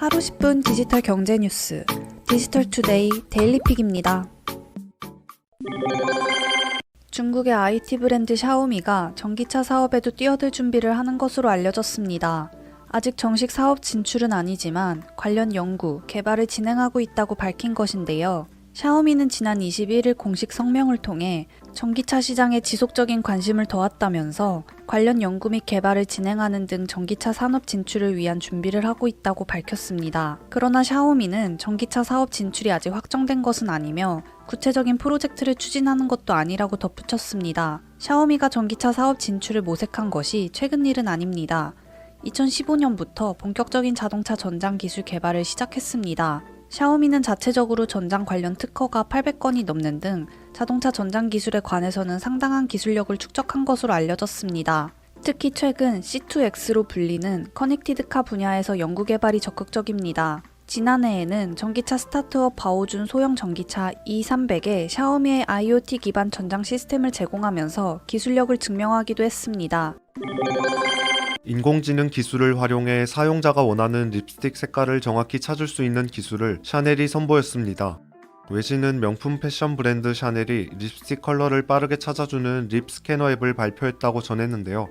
하루 10분 디지털 경제 뉴스 디지털투데이 데일리픽입니다. 중국의 IT 브랜드 샤오미가 전기차 사업에도 뛰어들 준비를 하는 것으로 알려졌습니다. 아직 정식 사업 진출은 아니지만 관련 연구, 개발을 진행하고 있다고 밝힌 것인데요. 샤오미는 지난 21일 공식 성명을 통해 전기차 시장에 지속적인 관심을 더했다면서 관련 연구 및 개발을 진행하는 등 전기차 산업 진출을 위한 준비를 하고 있다고 밝혔습니다. 그러나 샤오미는 전기차 사업 진출이 아직 확정된 것은 아니며 구체적인 프로젝트를 추진하는 것도 아니라고 덧붙였습니다. 샤오미가 전기차 사업 진출을 모색한 것이 최근 일은 아닙니다. 2015년부터 본격적인 자동차 전장 기술 개발을 시작했습니다. 샤오미는 자체적으로 전장 관련 특허가 800건이 넘는 등 자동차 전장 기술에 관해서는 상당한 기술력을 축적한 것으로 알려졌습니다. 특히 최근 C2X로 불리는 커넥티드카 분야에서 연구 개발이 적극적입니다. 지난해에는 전기차 스타트업 바오준 소형 전기차 E300에 샤오미의 IoT 기반 전장 시스템을 제공하면서 기술력을 증명하기도 했습니다. 인공지능 기술을 활용해 사용자가 원하는 립스틱 색깔을 정확히 찾을 수 있는 기술을 샤넬이 선보였습니다. 외신은 명품 패션 브랜드 샤넬이 립스틱 컬러를 빠르게 찾아주는 립 스캐너 앱을 발표했다고 전했는데요.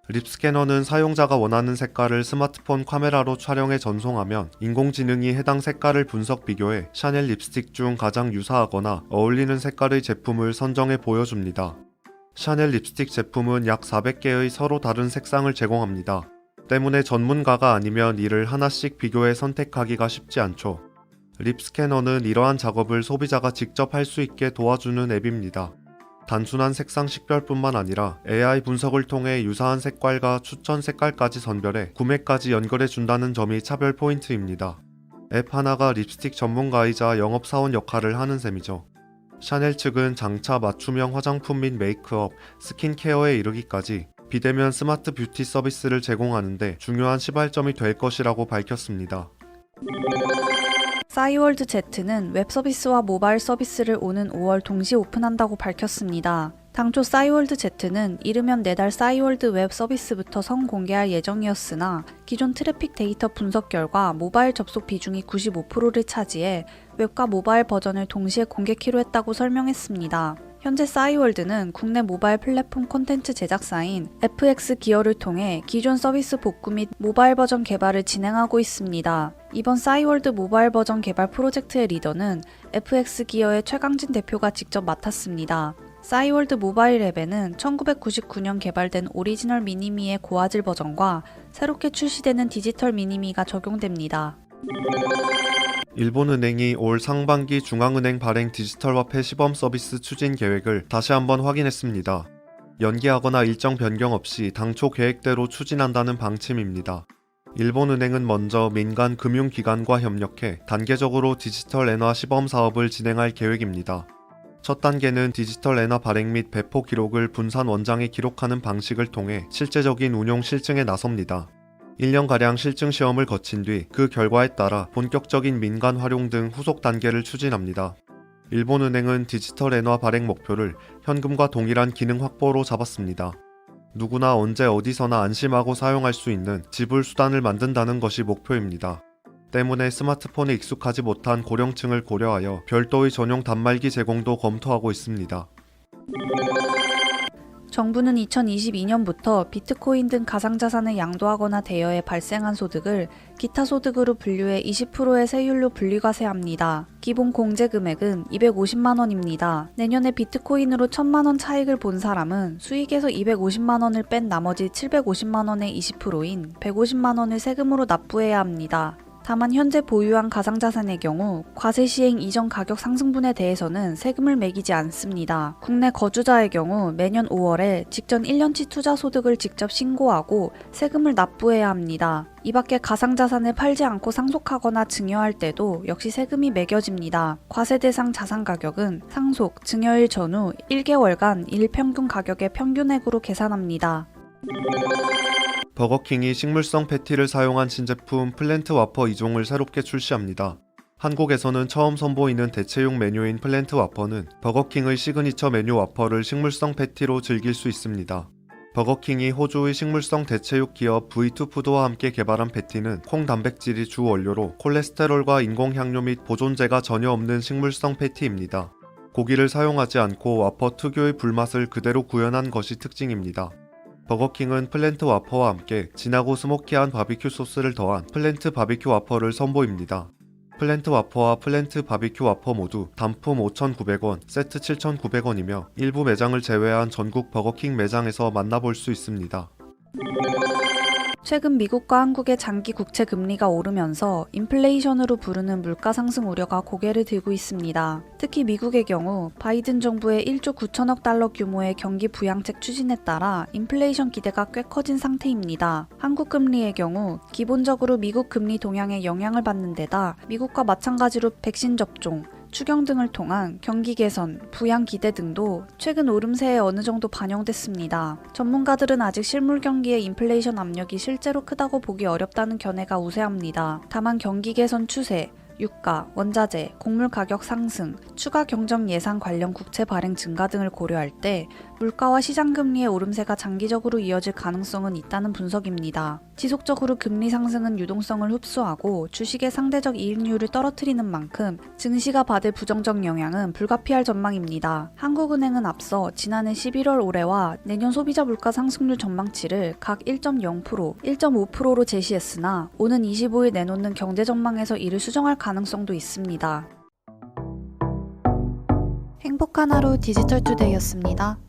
립 스캐너는 사용자가 원하는 색깔을 스마트폰 카메라로 촬영해 전송하면 인공지능이 해당 색깔을 분석 비교해 샤넬 립스틱 중 가장 유사하거나 어울리는 색깔의 제품을 선정해 보여줍니다. 샤넬 립스틱 제품은 약 400개의 서로 다른 색상을 제공합니다. 때문에 전문가가 아니면 이를 하나씩 비교해 선택하기가 쉽지 않죠. 립 스캐너는 이러한 작업을 소비자가 직접 할 수 있게 도와주는 앱입니다. 단순한 색상 식별뿐만 아니라 AI 분석을 통해 유사한 색깔과 추천 색깔까지 선별해 구매까지 연결해 준다는 점이 차별 포인트입니다. 앱 하나가 립스틱 전문가이자 영업사원 역할을 하는 셈이죠. 샤넬 측은 장차 맞춤형 화장품 및 메이크업, 스킨케어에 이르기까지 비대면 스마트 뷰티 서비스를 제공하는데 중요한 시발점이 될 것이라고 밝혔습니다. 싸이월드 Z는 웹 서비스와 모바일 서비스를 오는 5월 동시 오픈한다고 밝혔습니다. 당초 싸이월드 Z는 이르면 내달 싸이월드 웹 서비스부터 선공개할 예정이었으나 기존 트래픽 데이터 분석 결과 모바일 접속 비중이 95%를 차지해 웹과 모바일 버전을 동시에 공개키로 했다고 설명했습니다. 현재 싸이월드는 국내 모바일 플랫폼 콘텐츠 제작사인 FX 기어를 통해 기존 서비스 복구 및 모바일 버전 개발을 진행하고 있습니다. 이번 싸이월드 모바일 버전 개발 프로젝트의 리더는 FX 기어의 최강진 대표가 직접 맡았습니다. 싸이월드 모바일 앱에는 1999년 개발된 오리지널 미니미의 고화질 버전과 새롭게 출시되는 디지털 미니미가 적용됩니다. 일본은행이 올 상반기 중앙은행 발행 디지털화폐 시범 서비스 추진 계획을 다시 한번 확인했습니다. 연기하거나 일정 변경 없이 당초 계획대로 추진한다는 방침입니다. 일본은행은 먼저 민간 금융기관과 협력해 단계적으로 디지털 엔화 시범 사업을 진행할 계획입니다. 첫 단계는 디지털 엔화 발행 및 배포 기록을 분산 원장에 기록하는 방식을 통해 실제적인 운용 실증에 나섭니다. 1년가량 실증 시험을 거친 뒤 그 결과에 따라 본격적인 민간 활용 등 후속 단계를 추진합니다. 일본은행은 디지털 엔화 발행 목표를 현금과 동일한 기능 확보로 잡았습니다. 누구나 언제 어디서나 안심하고 사용할 수 있는 지불 수단을 만든다는 것이 목표입니다. 때문에 스마트폰에 익숙하지 못한 고령층을 고려하여 별도의 전용 단말기 제공도 검토하고 있습니다. 정부는 2022년부터 비트코인 등 가상자산을 양도하거나 대여해 발생한 소득을 기타 소득으로 분류해 20%의 세율로 분리과세합니다. 기본 공제 금액은 250만 원입니다. 내년에 비트코인으로 1000만 원 차익을 본 사람은 수익에서 250만 원을 뺀 나머지 750만 원의 20%인 150만 원을 세금으로 납부해야 합니다. 다만 현재 보유한 가상자산의 경우 과세 시행 이전 가격 상승분에 대해서는 세금을 매기지 않습니다. 국내 거주자의 경우 매년 5월에 직전 1년치 투자 소득을 직접 신고하고 세금을 납부해야 합니다. 이 밖에 가상자산을 팔지 않고 상속하거나 증여할 때도 역시 세금이 매겨집니다. 과세 대상 자산 가격은 상속, 증여일 전후 1개월간 일평균 가격의 평균액으로 계산합니다. 버거킹이 식물성 패티를 사용한 신제품 플랜트 와퍼 2종을 새롭게 출시합니다. 한국에서는 처음 선보이는 대체육 메뉴인 플랜트 와퍼는 버거킹의 시그니처 메뉴 와퍼를 식물성 패티로 즐길 수 있습니다. 버거킹이 호주의 식물성 대체육 기업 V2푸드와 함께 개발한 패티는 콩 단백질이 주 원료로 콜레스테롤과 인공향료 및 보존제가 전혀 없는 식물성 패티입니다. 고기를 사용하지 않고 와퍼 특유의 불맛을 그대로 구현한 것이 특징입니다. 버거킹은 플랜트 와퍼와 함께 진하고 스모키한 바비큐 소스를 더한 플랜트 바비큐 와퍼를 선보입니다. 플랜트 와퍼와 플랜트 바비큐 와퍼 모두 단품 5,900원, 세트 7,900원이며 일부 매장을 제외한 전국 버거킹 매장에서 만나볼 수 있습니다. 최근 미국과 한국의 장기 국채 금리가 오르면서 인플레이션으로 부르는 물가 상승 우려가 고개를 들고 있습니다. 특히 미국의 경우 바이든 정부의 1조 9천억 달러 규모의 경기 부양책 추진에 따라 인플레이션 기대가 꽤 커진 상태입니다. 한국 금리의 경우 기본적으로 미국 금리 동향에 영향을 받는 데다 미국과 마찬가지로 백신 접종, 추경 등을 통한 경기 개선, 부양 기대 등도 최근 오름세에 어느 정도 반영됐습니다. 전문가들은 아직 실물 경기의 인플레이션 압력이 실제로 크다고 보기 어렵다는 견해가 우세합니다. 다만 경기 개선 추세, 유가, 원자재, 곡물 가격 상승, 추가 경정 예산 관련 국채 발행 증가 등을 고려할 때 물가와 시장 금리의 오름세가 장기적으로 이어질 가능성은 있다는 분석입니다. 지속적으로 금리 상승은 유동성을 흡수하고 주식의 상대적 이익률을 떨어뜨리는 만큼 증시가 받을 부정적 영향은 불가피할 전망입니다. 한국은행은 앞서 지난해 11월 올해와 내년 소비자 물가 상승률 전망치를 각 1.0%, 1.5%로 제시했으나 오는 25일 내놓는 경제 전망에서 이를 수정할 가능성도 있습니다. 행복한 하루 디지털투데이였습니다.